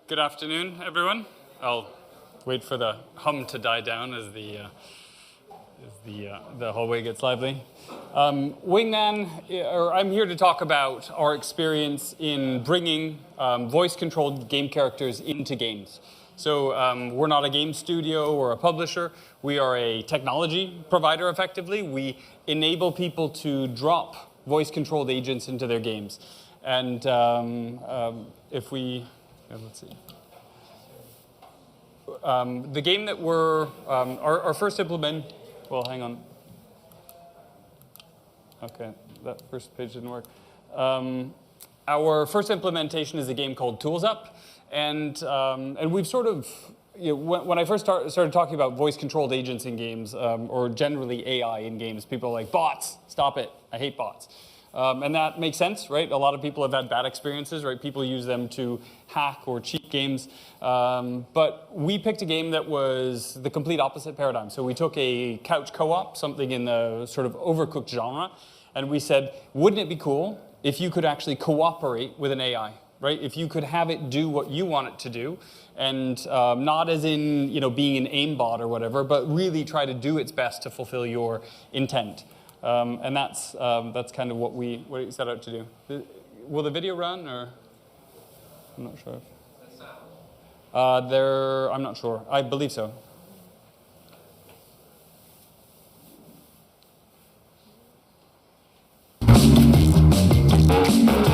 Good afternoon, everyone. I'll wait for the hum to die down as the hallway gets lively. Wingman, I'm here to talk about our experience in bringing voice-controlled game characters into games. So we're not a game studio or a publisher. We are a technology provider, effectively. We enable people to drop voice-controlled agents into their games. And if we... let's see. The game that we're, our first implement, well, hang on. Okay, that first page didn't work. Our first implementation is a game called ToolsUp. And we've sort of, when I first started talking about voice-controlled agents in games, or generally AI in games, people are like, bots, stop it, I hate bots. And that makes sense, right? A lot of people have had bad experiences, right? People use them to hack or cheat games. But we picked a game that was the complete opposite paradigm. So we took a couch co-op, something in the sort of overcooked genre, and we said, wouldn't it be cool if you could actually cooperate with an AI, right? If you could have it do what you want it to do, and not as in being an aimbot or whatever, but really try to do its best to fulfill your intent. And that's kind of what we set out to do. Will the video run, or I'm not sure. I'm not sure. I believe so.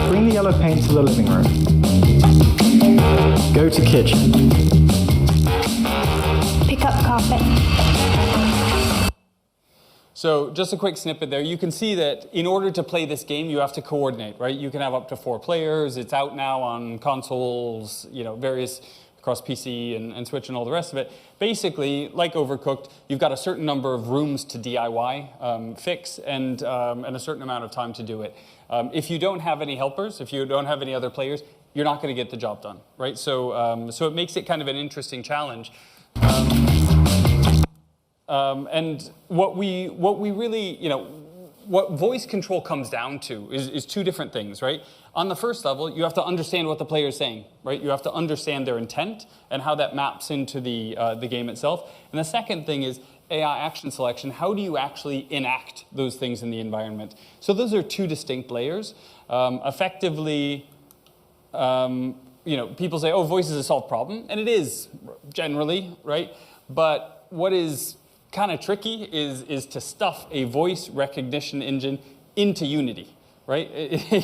Bring the yellow paint to the living room. Go to kitchen. Pick up carpet. So just a quick snippet there. You can see that in order to play this game, you have to coordinate, right? You can have up to 4 players. It's out now on consoles, various across PC and Switch and all the rest of it. Basically, like Overcooked, you've got a certain number of rooms to DIY, fix, and a certain amount of time to do it. If you don't have any helpers, if you don't have any other players, you're not going to get the job done, right? So it makes it kind of an interesting challenge. And what we really, what voice control comes down to is 2 different things, right? On the first level, you have to understand what the player is saying, right? You have to understand their intent and how that maps into the game itself. And the second thing is AI action selection. How do you actually enact those things in the environment? So those are 2 distinct layers. Effectively, people say, oh, voice is a solved problem. And it is, generally, right? But what is kind of tricky is to stuff a voice recognition engine into Unity, right?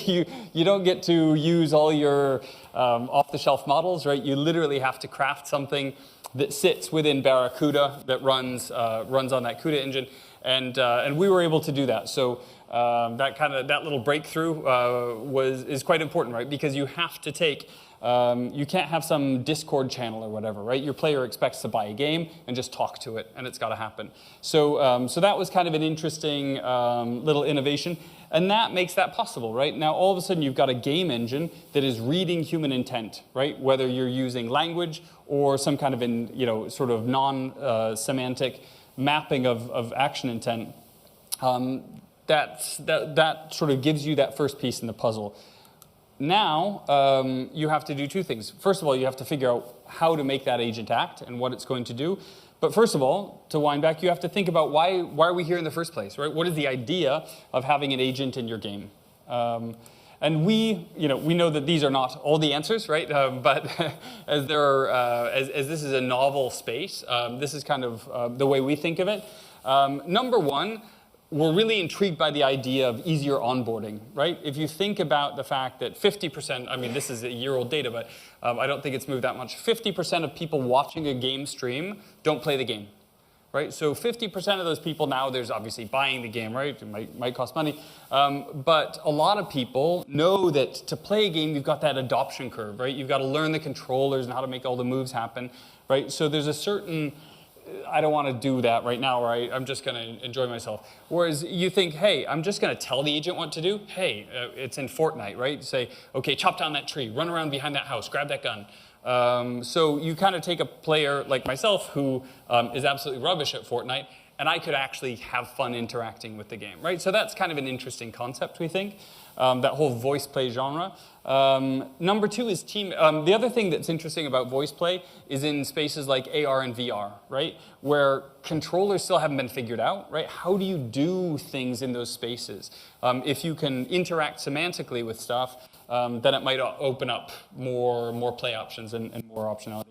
You don't get to use all your off-the-shelf models, right? You literally have to craft something that sits within Barracuda that runs on that CUDA engine, and we were able to do that. So that little breakthrough is quite important, right? Because you have to take. You can't have some Discord channel or whatever, right? Your player expects to buy a game and just talk to it, and it's got to happen. So that was kind of an interesting little innovation, and that makes that possible, right? Now, all of a sudden, you've got a game engine that is reading human intent, right? Whether you're using language or some kind of sort of non-semantic mapping of action intent. That sort of gives you that first piece in the puzzle. Now, you have to do 2 things. First of all, you have to figure out how to make that agent act and what it's going to do. But first of all, to wind back, you have to think about why are we here in the first place, right? What is the idea of having an agent in your game? And we know that these are not all the answers, right? But as this is a novel space, this is kind of the way we think of it. Number 1, we're really intrigued by the idea of easier onboarding, right? If you think about the fact that 50%, I mean, this is a year-old data, but I don't think it's moved that much. 50% of people watching a game stream don't play the game, right? So 50% of those people now, there's obviously buying the game, right? It might cost money. But a lot of people know that to play a game, you've got that adoption curve, right? You've got to learn the controllers and how to make all the moves happen, right? So there's a certain... I don't want to do that right now, or I'm just going to enjoy myself. Whereas you think, hey, I'm just going to tell the agent what to do. Hey, it's in Fortnite, right? You say, okay, chop down that tree, run around behind that house, grab that gun. So you kind of take a player like myself who is absolutely rubbish at Fortnite, and I could actually have fun interacting with the game, right? So that's kind of an interesting concept, we think, that whole voice play genre. Number two is team. The other thing that's interesting about voice play is in spaces like AR and VR, right? Where controllers still haven't been figured out, right? How do you do things in those spaces? If you can interact semantically with stuff, then it might open up more play options and more optionality.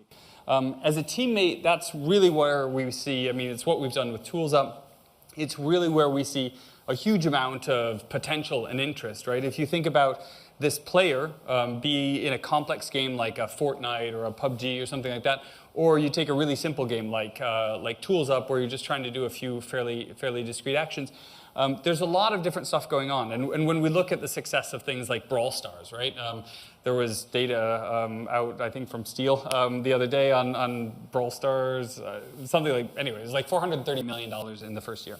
As a teammate, that's really where we see, I mean, it's what we've done with ToolsUp. It's really where we see a huge amount of potential and interest, right? If you think about this player be in a complex game like a Fortnite or a PUBG or something like that, or you take a really simple game like ToolsUp where you're just trying to do a few fairly discrete actions, there's a lot of different stuff going on. And when we look at the success of things like Brawl Stars, right? There was data out, I think, from Steel the other day on Brawl Stars, something like, anyway, it was like $430 million in the first year.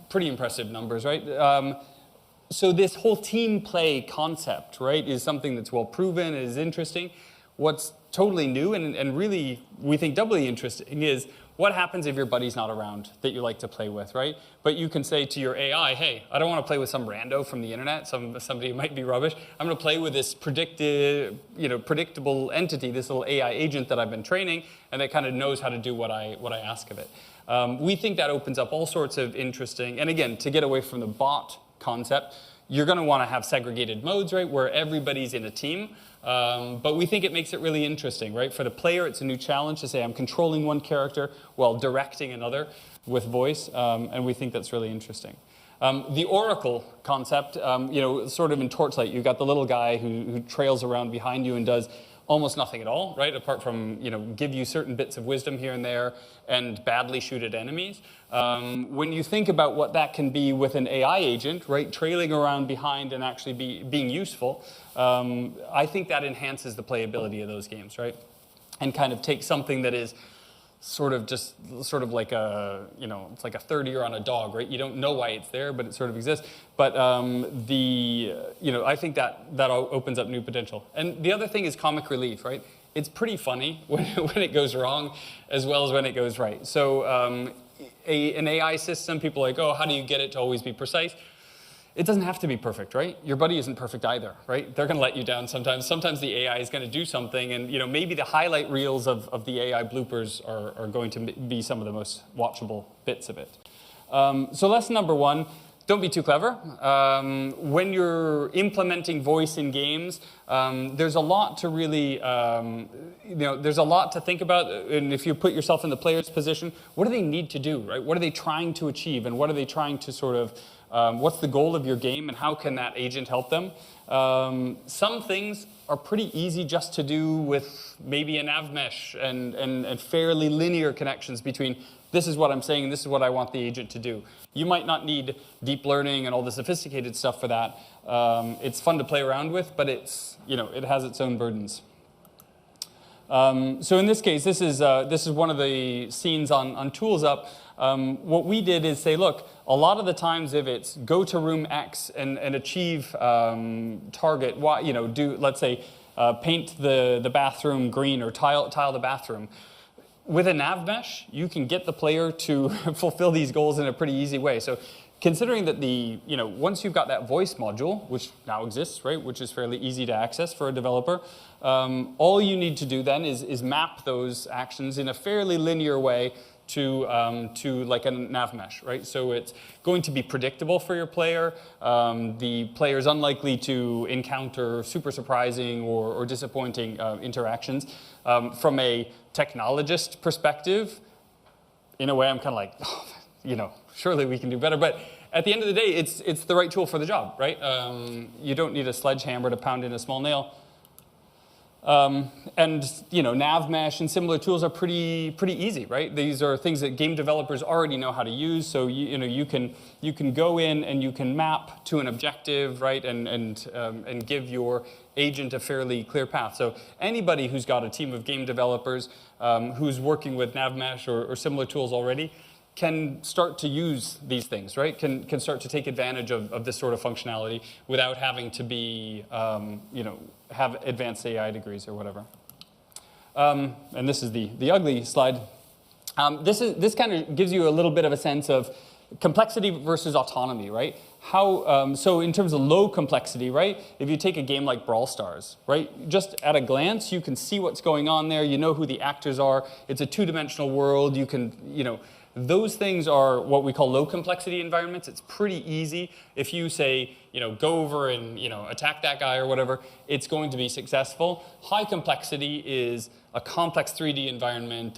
Pretty impressive numbers, right? So this whole team play concept, right, is something that's well proven, is interesting. What's totally new and really, we think, doubly interesting is what happens if your buddy's not around that you like to play with, right? But you can say to your AI, hey, I don't want to play with some rando from the internet, somebody who might be rubbish. I'm going to play with this predictable entity, this little AI agent that I've been training, and that kind of knows how to do what I ask of it. We think that opens up all sorts of interesting, and again, to get away from the bot concept, you're going to want to have segregated modes, right, where everybody's in a team. But we think it makes it really interesting, right? For the player, it's a new challenge to say, I'm controlling one character while directing another with voice, and we think that's really interesting. The Oracle concept, sort of in Torchlight, you've got the little guy who trails around behind you and does almost nothing at all, right? Apart from, give you certain bits of wisdom here and there and badly shoot at enemies. When you think about what that can be with an AI agent, right, trailing around behind and actually being useful, I think that enhances the playability of those games, right? And kind of takes something that is sort of like it's like a third ear on a dog, right? You don't know why it's there, but it sort of exists. But I think that opens up new potential. And the other thing is comic relief, right? It's pretty funny when it goes wrong as well as when it goes right. So an AI system, people are like, oh, how do you get it to always be precise? It doesn't have to be perfect, right? Your buddy isn't perfect either, right? They're going to let you down sometimes. Sometimes the AI is going to do something, and maybe the highlight reels of the AI bloopers are going to be some of the most watchable bits of it. So lesson number one, don't be too clever. When you're implementing voice in games, there's a lot to really, there's a lot to think about. And if you put yourself in the player's position, what do they need to do, right? What are they trying to achieve, and what are they trying to sort of what's the goal of your game, and how can that agent help them? Some things are pretty easy just to do with maybe a nav mesh and fairly linear connections between this is what I'm saying and this is what I want the agent to do. You might not need deep learning and all the sophisticated stuff for that. It's fun to play around with, but it has its own burdens. So in this case, this is one of the scenes on ToolsUp. What we did is say, look, a lot of the times if it's go to room X and achieve target Y, let's say paint the bathroom green or tile the bathroom. With a nav mesh, you can get the player to fulfill these goals in a pretty easy way. So considering that once you've got that voice module, which now exists, right, which is fairly easy to access for a developer, all you need to do then is map those actions in a fairly linear way to like a nav mesh, right? So it's going to be predictable for your player. The player is unlikely to encounter super surprising or disappointing interactions. From a technologist perspective, in a way, I'm kind of like, surely we can do better. But at the end of the day, it's the right tool for the job, right? You don't need a sledgehammer to pound in a small nail. Nav mesh and similar tools are pretty easy, right? These are things that game developers already know how to use. So you can go in and you can map to an objective, right? And give your agent a fairly clear path. So anybody who's got a team of game developers who's working with nav mesh or similar tools already can start to use these things, right? Can start to take advantage of this sort of functionality without having to be, have advanced AI degrees or whatever. And this is the ugly slide. This kind of gives you a little bit of a sense of complexity versus autonomy, right? So in terms of low complexity, right? If you take a game like Brawl Stars, right? Just at a glance, you can see what's going on there. You know who the actors are. It's a two-dimensional world. You can, those things are what we call low complexity environments. It's pretty easy. If you say, go over and, attack that guy or whatever, it's going to be successful. High complexity is a complex 3D environment,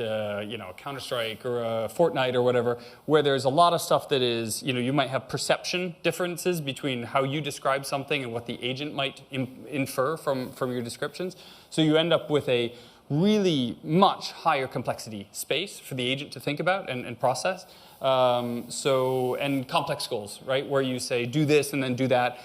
Counter-Strike or a Fortnite or whatever, where there's a lot of stuff that is, you might have perception differences between how you describe something and what the agent might infer from your descriptions. So you end up with a really much higher complexity space for the agent to think about and process. And complex goals, right? Where you say, do this and then do that.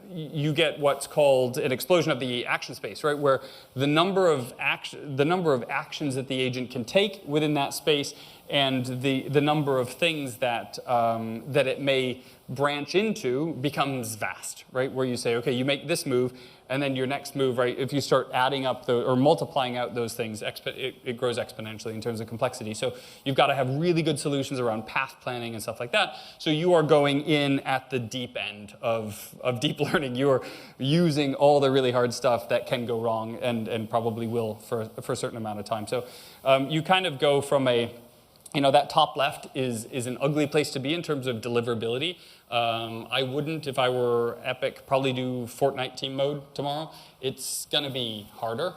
You get what's called an explosion of the action space, right? Where the number of actions that the agent can take within that space and the number of things that it may branch into becomes vast, right? Where you say, okay, you make this move, and then your next move, right? If you start adding up or multiplying out those things, it grows exponentially in terms of complexity. So you've got to have really good solutions around path planning and stuff like that. So you are going in at the deep end of deep learning. You are using all the really hard stuff that can go wrong and probably will for a certain amount of time. So you kind of go from that top left is an ugly place to be in terms of deliverability. I wouldn't, if I were Epic, probably do Fortnite team mode tomorrow. It's going to be harder.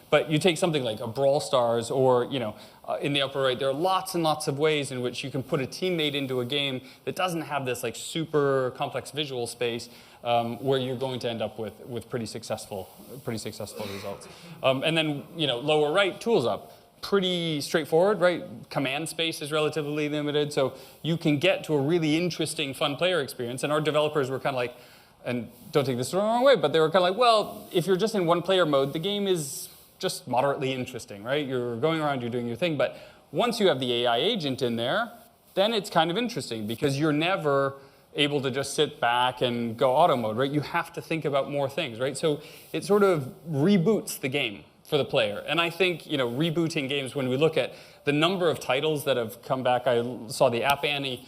But you take something like a Brawl Stars or, in the upper right, there are lots and lots of ways in which you can put a teammate into a game that doesn't have this super complex visual space where you're going to end up with pretty successful results. And then, lower right, ToolsUp. Pretty straightforward, right? Command space is relatively limited, so you can get to a really interesting, fun player experience. And our developers were kind of like, and don't take this the wrong way, but they were kind of like, well, if you're just in one player mode, the game is just moderately interesting, right? You're going around, you're doing your thing, but once you have the AI agent in there, then it's kind of interesting because you're never able to just sit back and go auto mode, right? You have to think about more things, right? So it sort of reboots the game for the player. And I think, rebooting games, when we look at the number of titles that have come back, I saw the App Annie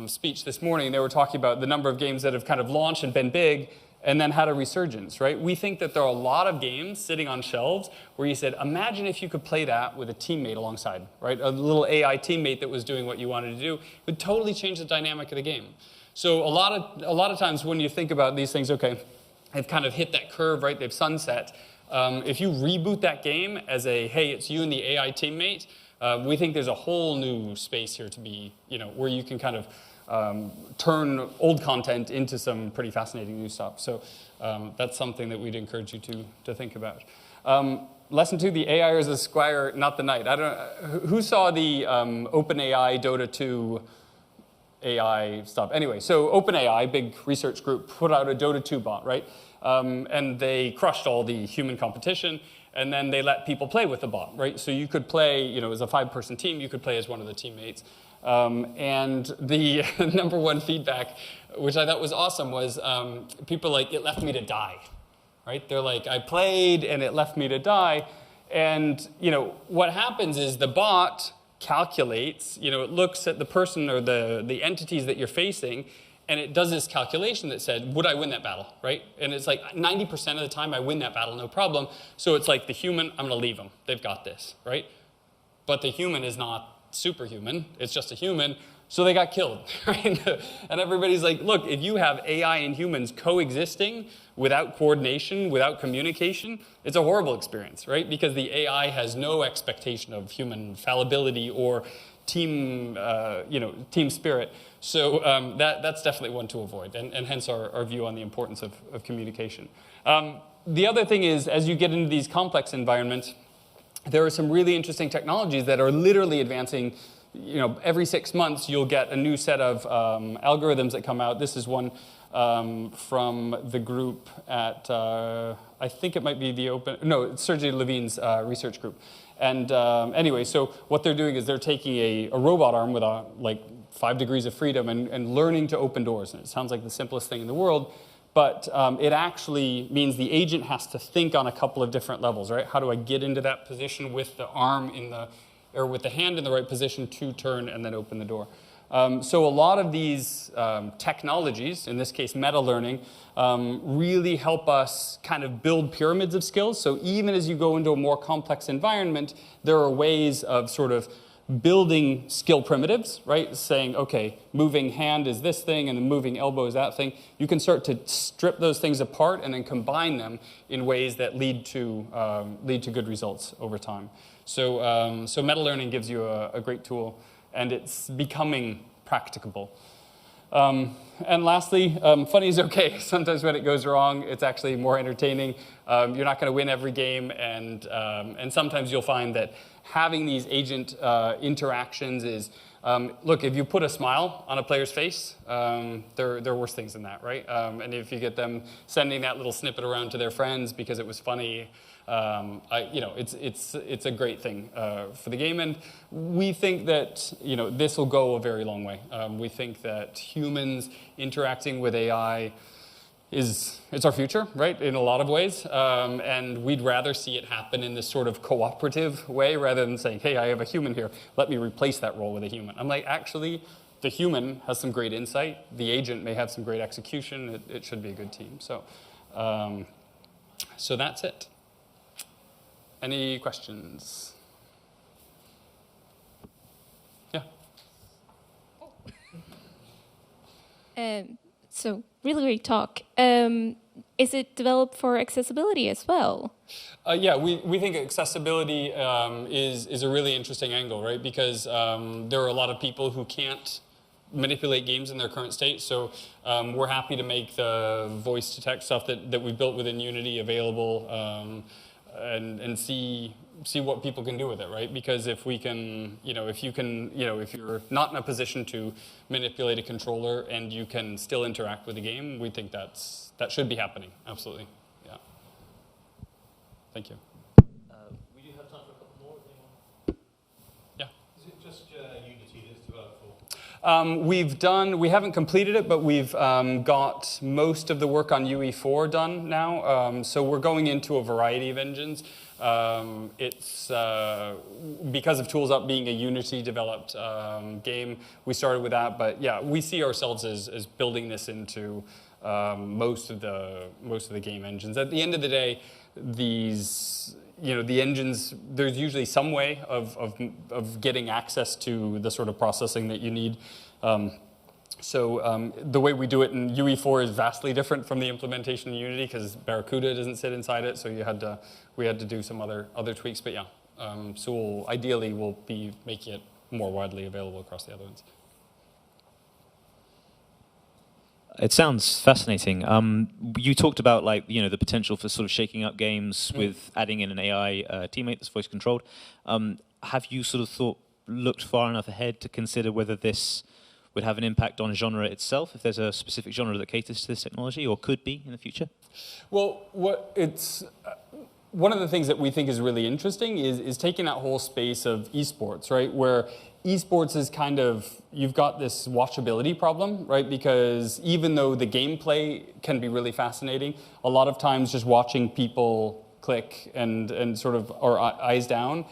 speech this morning, they were talking about the number of games that have kind of launched and been big and then had a resurgence, right? We think that there are a lot of games sitting on shelves where you said, imagine if you could play that with a teammate alongside, right? A little AI teammate that was doing what you wanted to do. It would totally change the dynamic of the game. So a lot of times when you think about these things, okay, they've kind of hit that curve, right? They've sunset. If you reboot that game as hey, it's you and the AI teammate, we think there's a whole new space here to be, where you can kind of turn old content into some pretty fascinating new stuff. So that's something that we'd encourage you to think about. Lesson 2, the AI is a squire, not the knight. Who saw the OpenAI Dota 2 AI stuff? Anyway, so OpenAI, big research group, put out a Dota 2 bot, right? And they crushed all the human competition, and then they let people play with the bot, right? So you could play, as a 5-person team, you could play as one of the teammates. And the number one feedback, which I thought was awesome, was people it left me to die, right? They're like, I played, and it left me to die. And, what happens is the bot calculates, it looks at the person or the entities that you're facing, and it does this calculation that said, would I win that battle, right? And it's 90% of the time I win that battle, no problem. So it's like the human, I'm going to leave them. They've got this, right? But the human is not superhuman. It's just a human. So they got killed, right? And everybody's like, look, if you have AI and humans coexisting without coordination, without communication, it's a horrible experience, right? Because the AI has no expectation of human fallibility or team spirit. So that's definitely one to avoid, and hence our view on the importance of communication. The other thing is, as you get into these complex environments, there are some really interesting technologies that are literally advancing. Every 6 months, you'll get a new set of algorithms that come out. This is one from the group at, I think it might be it's Sergey Levine's research group. And anyway, so what they're doing is they're taking a robot arm with 5 degrees of freedom and learning to open doors. And it sounds like the simplest thing in the world, But it actually means the agent has to think on a couple of different levels, right? How do I get into that position with the arm or with the hand in the right position to turn and then open the door? So a lot of these technologies, in this case meta learning, really help us kind of build pyramids of skills. So even as you go into a more complex environment, there are ways of sort of building skill primitives, right? Saying, okay, moving hand is this thing and then moving elbow is that thing. You can start to strip those things apart and then combine them in ways that lead to good results over time. So meta learning gives you a great tool, and it's becoming practicable. And lastly, funny is okay. Sometimes when it goes wrong, it's actually more entertaining. You're not going to win every game, and sometimes you'll find that having these agent interactions is, look, if you put a smile on a player's face, there are worse things than that, right? And if you get them sending that little snippet around to their friends because it was funny, it's a great thing for the game, and we think that this will go a very long way. We think that humans interacting with AI it's our future, right? In a lot of ways, and we'd rather see it happen in this sort of cooperative way rather than saying, "Hey, I have a human here. Let me replace that role with a human." I'm like, actually, the human has some great insight. The agent may have some great execution. It should be a good team. So that's it. Any questions? Yeah. So really great talk. Is it developed for accessibility as well? Yeah, we think accessibility is a really interesting angle, right? Because there are a lot of people who can't manipulate games in their current state. So we're happy to make the voice-to-text stuff that we built within Unity available and see what people can do with it, right? Because if we can, if you're not in a position to manipulate a controller and you can still interact with the game, we think that should be happening. Absolutely, yeah. Thank you. We do have time for a couple more. Yeah. Is it just Unity that's developed for? We haven't completed it, but we've got most of the work on UE4 done now. So we're going into a variety of engines. It's because of ToolsUp being a Unity-developed game, we started with that. But yeah, we see ourselves as building this into most of the game engines. At the end of the day, these the engines, there's usually some way of getting access to the sort of processing that you need. So the way we do it in UE4 is vastly different from the implementation in Unity because Barracuda doesn't sit inside it, so we had to do some other tweaks. But yeah, so ideally we'll be making it more widely available across the other ones. It sounds fascinating. You talked about the potential for sort of shaking up games with adding in an AI teammate that's voice controlled. Have you sort of looked far enough ahead to consider whether this would have an impact on genre itself, if there's a specific genre that caters to this technology, or could be in the future? Well, one of the things that we think is really interesting is taking that whole space of esports, right? Where esports is kind of, you've got this watchability problem, right? Because even though the gameplay can be really fascinating, a lot of times just watching people click and sort of, or eyes down,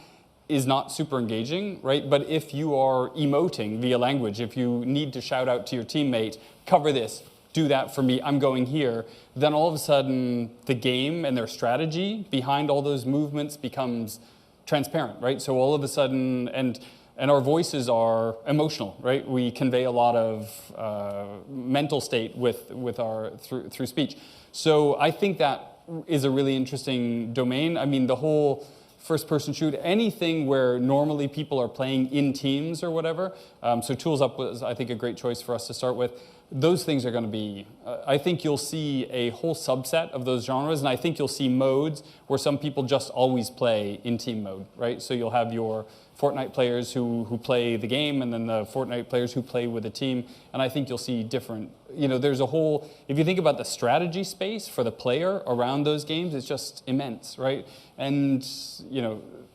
is not super engaging, right? But if you are emoting via language, if you need to shout out to your teammate, cover this, do that for me, I'm going here, then all of a sudden the game and their strategy behind all those movements becomes transparent, right? So all of a sudden, and our voices are emotional, right? We convey a lot of mental state through speech. So I think that is a really interesting domain. I mean, the whole first-person shoot, anything where normally people are playing in teams or whatever. So ToolsUp was, I think, a great choice for us to start with. Those things are going to be, I think you'll see a whole subset of those genres, and I think you'll see modes where some people just always play in team mode, right? So you'll have your Fortnite players who play the game, and then the Fortnite players who play with a team, and I think you'll see different, there's a whole, if you think about the strategy space for the player around those games, it's just immense, right? And,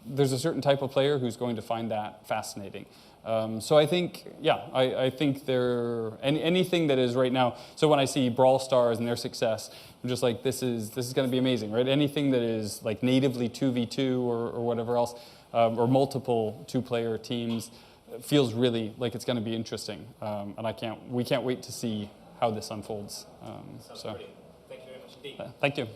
there's a certain type of player who's going to find that fascinating. So I think, yeah, I think anything that is right now. So when I see Brawl Stars and their success, I'm just like, this is going to be amazing, right? Anything that is like natively 2v2 or whatever else, or multiple 2-player teams, feels really like it's going to be interesting. And we can't wait to see how this unfolds. Sounds brilliant. Thank you very much indeed. Thank you.